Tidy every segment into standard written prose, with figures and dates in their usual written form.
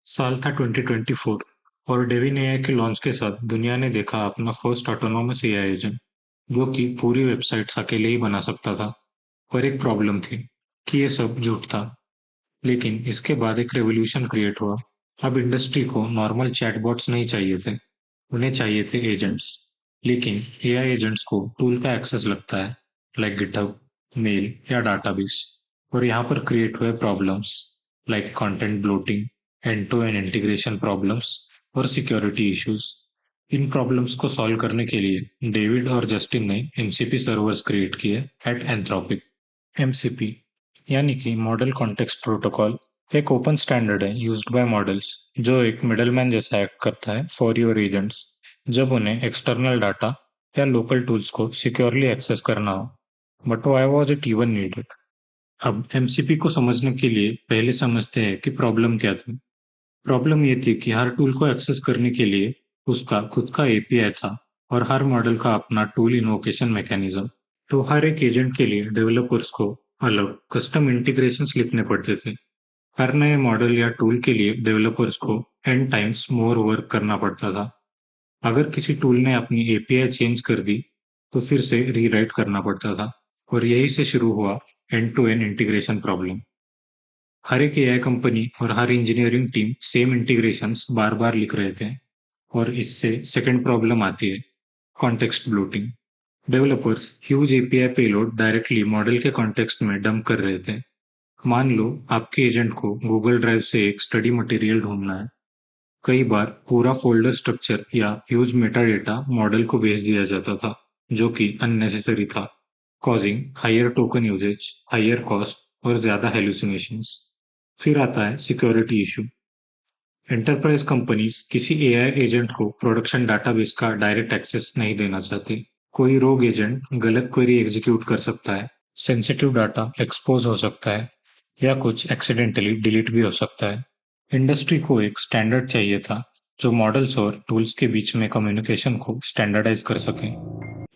साल था 2024 और डेविन एआई के लॉन्च के साथ दुनिया ने देखा अपना फर्स्ट ऑटोनॉमस एआई एजेंट जो कि पूरी वेबसाइट्स अकेले ही बना सकता था। पर एक प्रॉब्लम थी कि ये सब झूठ था। लेकिन इसके बाद एक रेवोल्यूशन क्रिएट हुआ। अब इंडस्ट्री को नॉर्मल चैटबॉट्स नहीं चाहिए थे, उन्हें चाहिए थे एजेंट्स। लेकिन एआई एजेंट्स को टूल का एक्सेस लगता है, लाइक गिटहब, मेल या डाटाबेस। और यहाँ पर क्रिएट हुए problems like content bloating, end to end integration problems और सिक्योरिटी इश्यूज। इन प्रॉब्लम्स को सॉल्व करने के लिए डेविड और जस्टिन ने एमसीपी सर्वर्स क्रिएट किए एट एंथ्रोपिक। एमसीपी यानी कि मॉडल कॉन्टेक्स्ट प्रोटोकॉल एक ओपन स्टैंडर्ड है यूज्ड बाय मॉडल्स, जो एक मिडलमैन जैसा एक्ट करता है फॉर योर एजेंट्स जब उन्हें एक्सटर्नल डाटा या लोकल टूल्स को सिक्योरली एक्सेस करना हो। But why was it even needed? अब एमसीपी को समझने के लिए पहले समझते हैं कि प्रॉब्लम क्या थी। प्रॉब्लम ये थी कि हर टूल को एक्सेस करने के लिए उसका खुद का एपीआई था और हर मॉडल का अपना टूल इन्वोकेशन मैकेनिज्म। तो हर एक एजेंट के लिए डेवलपर्स को अलग कस्टम इंटीग्रेशंस लिखने पड़ते थे। हर नए मॉडल या टूल के लिए डेवलपर्स को एन टाइम्स मोर वर्क करना पड़ता था। अगर किसी टूल ने अपनी एपीआई चेंज कर दी तो फिर से रीराइट करना पड़ता था। और यही से शुरू हुआ end to end integration problem. हर एक एआई कंपनी और हर इंजीनियरिंग टीम सेम इंटीग्रेशंस बार बार लिख रहे थे। और इससे सेकंड प्रॉब्लम आती है, context bloating. Developers huge API payload directly model के कॉन्टेक्स्ट में डंप कर रहे थे। मान लो आपके एजेंट को गूगल ड्राइव से एक स्टडी मटेरियल ढूंढना है। कई बार पूरा फोल्डर स्ट्रक्चर या ह्यूज मेटा डेटा मॉडल को भेज दिया जाता था, जो कि अननेसेसरी था, causing higher token usage, higher cost और ज्यादा हेलुसिनेशंस। फिर आता है सिक्योरिटी इशू। एंटरप्राइज कंपनीज किसी एआई एजेंट को प्रोडक्शन डाटाबेस का डायरेक्ट एक्सेस नहीं देना चाहती। कोई रोग एजेंट गलत क्वेरी एग्जीक्यूट कर सकता है, सेंसिटिव डाटा एक्सपोज हो सकता है या कुछ एक्सीडेंटली डिलीट भी हो सकता है। इंडस्ट्री को एक स्टैंडर्ड चाहिए था जो मॉडल्स और टूल्स के बीच में कम्युनिकेशन को स्टैंडर्डाइज कर सके।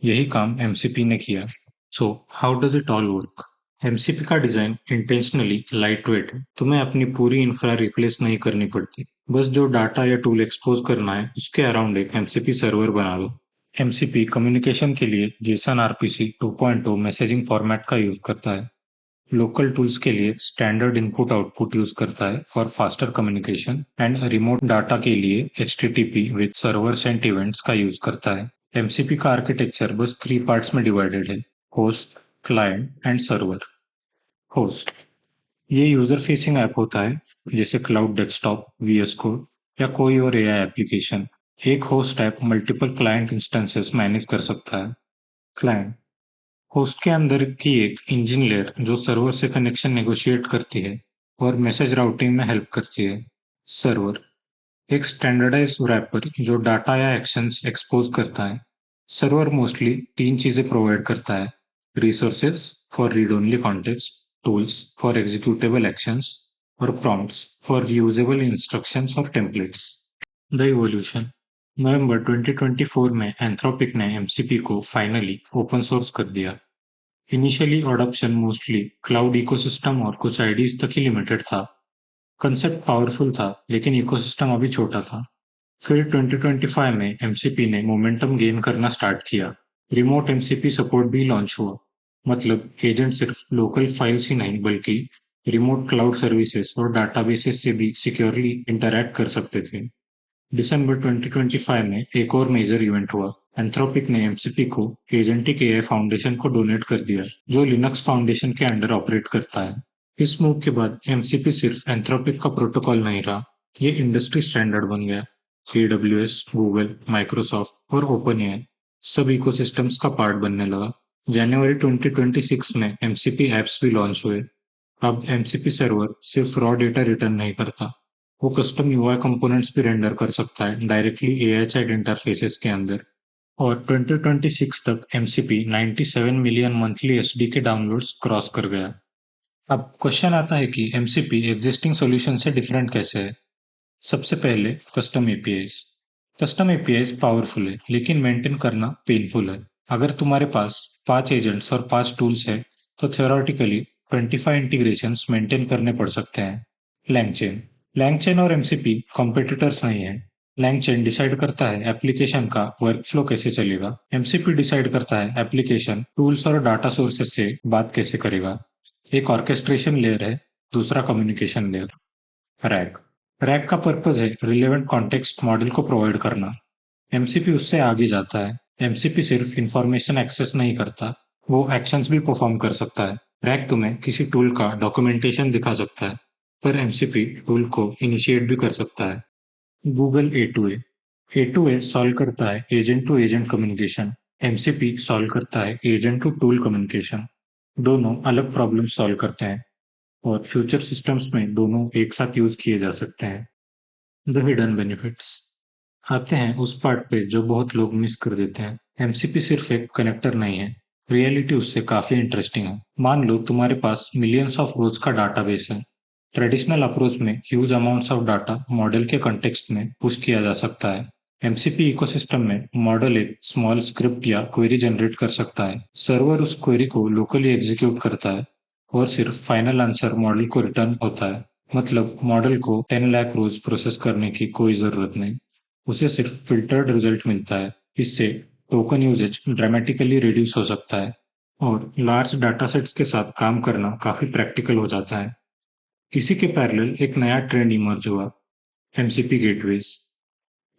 यही काम एमसीपी ने किया। So how does it all work? MCP का डिजाइन इंटेंशनली लाइट वेट है। तुम्हें अपनी पूरी इंफ्रा रिप्लेस नहीं करनी पड़ती। बस जो डाटा या टूल एक्सपोज करना है उसके अराउंड एक एमसीपी सर्वर बना लो। एमसीपी कम्युनिकेशन के लिए जेसन आरपीसी 2.0 मैसेजिंग फॉर्मेट का यूज करता है। लोकल टूल्स के लिए स्टैंडर्ड इनपुट आउटपुट यूज करता है for faster communication and remote data के लिए HTTP with servers and events का यूज करता है। एमसीपी का आर्किटेक्चर बस 3 पार्ट्स में डिवाइडेड है, host, client and server. Host ये यूजर फेसिंग ऐप होता है, जैसे क्लाउड डेस्कटॉप, वीएस कोड या कोई और एआई एप्लीकेशन। एक host app multiple client instances manage कर सकता है। क्लाइंट होस्ट के अंदर की एक इंजन लेयर जो सर्वर से कनेक्शन नेगोशिएट करती है और मैसेज राउटिंग में हेल्प करती है। सर्वर एक स्टैंडर्डाइज रैपर जो डाटा या एक्शंस एक्सपोज करता है। सर्वर मोस्टली 3 चीजें प्रोवाइड करता है, resources for read only context, tools for executable actions और प्रॉम्प्ट्स फॉर यूजेबल इंस्ट्रक्शंस और टेम्पलेट्स। द इवोल्यूशन नवंबर 2024 में एंथ्रोपिक ने एमसीपी को फाइनली ओपन सोर्स कर दिया। Initially adoption mostly cloud ecosystem और कुछ आईडीज तक ही लिमिटेड था। कंसेप्ट पावरफुल था लेकिन इकोसिस्टम अभी छोटा था। फिर 2025 में एमसीपी ने मोमेंटम गेन करना स्टार्ट किया। रिमोट एमसीपी सपोर्ट भी लॉन्च हुआ। मतलब एजेंट सिर्फ लोकल फाइल्स ही नहीं बल्कि रिमोट क्लाउड सर्विसेज और डाटाबेसेस से भी सिक्योरली इंटरैक्ट कर सकते थे। दिसंबर 2025 में एक और मेजर इवेंट हुआ। एंथ्रोपिक ने एमसीपी को एजेंटिक एआई फाउंडेशन को डोनेट कर दिया, जो लिनक्स फाउंडेशन के अंडर ऑपरेट करता है। इस मूव के बाद एमसीपी सिर्फ एंथ्रोपिक का प्रोटोकॉल नहीं रहा, ये इंडस्ट्री स्टैंडर्ड बन गया। एडब्ल्यूएस, गूगल, माइक्रोसॉफ्ट और ओपन एआई सब इकोसिस्टम्स का पार्ट बनने लगा। जनवरी 2026 में एमसीपी एप्स भी लॉन्च हुए। अब एमसीपी सर्वर सिर्फ रॉ डेटा रिटर्न नहीं करता, वो कस्टम यूआई कंपोनेंट्स भी रेंडर कर सकता है डायरेक्टली एआई चैट इंटरफेसेस के अंदर। और 2026 तक MCP 97 million monthly SDK downloads cross कर गया। अब क्वेश्चन आता है कि एमसीपी एग्जिस्टिंग सॉल्यूशन से डिफरेंट कैसे है? सबसे पहले custom APIs. Custom APIs powerful है लेकिन मेंटेन करना पेनफुल है। अगर तुम्हारे पास 5 एजेंट्स और 5 टूल्स है तो थियोरेटिकली 25 इंटीग्रेशंस मेंटेन करने पड़ सकते हैं। लैंगचेन लैंगचेन और एमसीपी कॉम्पिटिटर्स नहीं है। लैंगचेन डिसाइड करता है एप्लीकेशन का वर्कफ्लो कैसे चलेगा। एमसीपी डिसाइड करता है एप्लीकेशन टूल्स और डाटा सोर्सेस से बात कैसे करेगा। एक ऑर्केस्ट्रेशन लेयर है, दूसरा कम्युनिकेशन लेयर। रैक रैक का पर्पज है रिलेवेंट कॉन्टेक्स्ट मॉडल को प्रोवाइड करना। एमसीपी उससे आगे जाता है। एमसीपी सिर्फ इंफॉर्मेशन एक्सेस नहीं करता, वो एक्शंस भी परफॉर्म कर सकता है। रैक तुम्हें किसी टूल का डॉक्यूमेंटेशन दिखा सकता है, पर एमसीपी टूल को इनिशिएट भी कर सकता है। Google A to A solve करता है agent to agent communication. MCP solve करता है एजेंट टू टूल कम्युनिकेशन। दोनों अलग प्रॉब्लम सॉल्व करते हैं और फ्यूचर सिस्टम्स में दोनों एक साथ यूज किए जा सकते हैं। द हिडन बेनिफिट्स आते हैं उस पार्ट पे जो बहुत लोग मिस कर देते हैं। एमसीपी सिर्फ एक कनेक्टर नहीं है, रियलिटी उससे काफी इंटरेस्टिंग है। मान लो तुम्हारे पास मिलियंस ऑफ रोज का डाटाबेस है। ट्रेडिशनल अप्रोच में huge amounts of data model के कंटेक्स्ट में पुश किया जा सकता है। एमसीपी इकोसिस्टम में मॉडल एक स्मॉल स्क्रिप्ट या क्वेरी जनरेट कर सकता है। सर्वर उस क्वेरी को लोकली एग्जीक्यूट करता है और सिर्फ फाइनल आंसर मॉडल को रिटर्न होता है। मतलब मॉडल को 10 लाख रोज प्रोसेस करने की कोई जरूरत नहीं, उसे सिर्फ फिल्टर्ड रिजल्ट मिलता है। इससे टोकन यूजेज ड्रामेटिकली रिड्यूस हो सकता है और लार्ज डाटा सेट्स के साथ काम करना काफी प्रैक्टिकल हो जाता है। इसी के पैरेलल एक नया ट्रेंड इमर्ज हुआ, एमसीपी गेटवेज।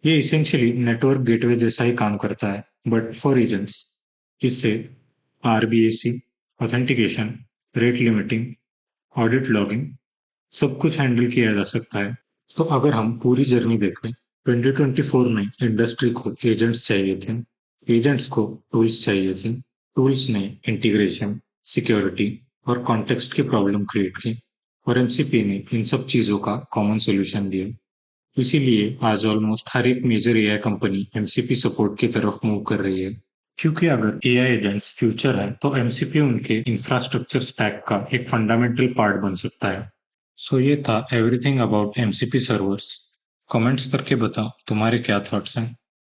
ये इसेंशियली नेटवर्क गेटवे जैसा ही काम करता है, बट फॉर रीजन्स। इससे RBAC, authentication, rate limiting, audit logging सब कुछ हैंडल किया जा सकता है। तो अगर हम पूरी जर्नी देखें, 2024 में इंडस्ट्री को एजेंट्स चाहिए थे, एजेंट्स को टूल्स चाहिए थे, टूल्स ने इंटीग्रेशन, सिक्योरिटी और कॉन्टेक्स्ट की प्रॉब्लम क्रिएट की, और एमसीपी ने इन सब चीजों का कॉमन सोल्यूशन दिया। इसीलिए आज ऑलमोस्ट हर एक major AI company MCP support की तरफ मूव कर रही है। क्योंकि अगर एआई एजेंट्स फ्यूचर है, तो एमसीपी उनके इंफ्रास्ट्रक्चर स्टैक का एक फंडामेंटल पार्ट बन सकता है। सो ये था everything about MCP servers. Comments करके बताओ तुम्हारे क्या थॉट्स हैं।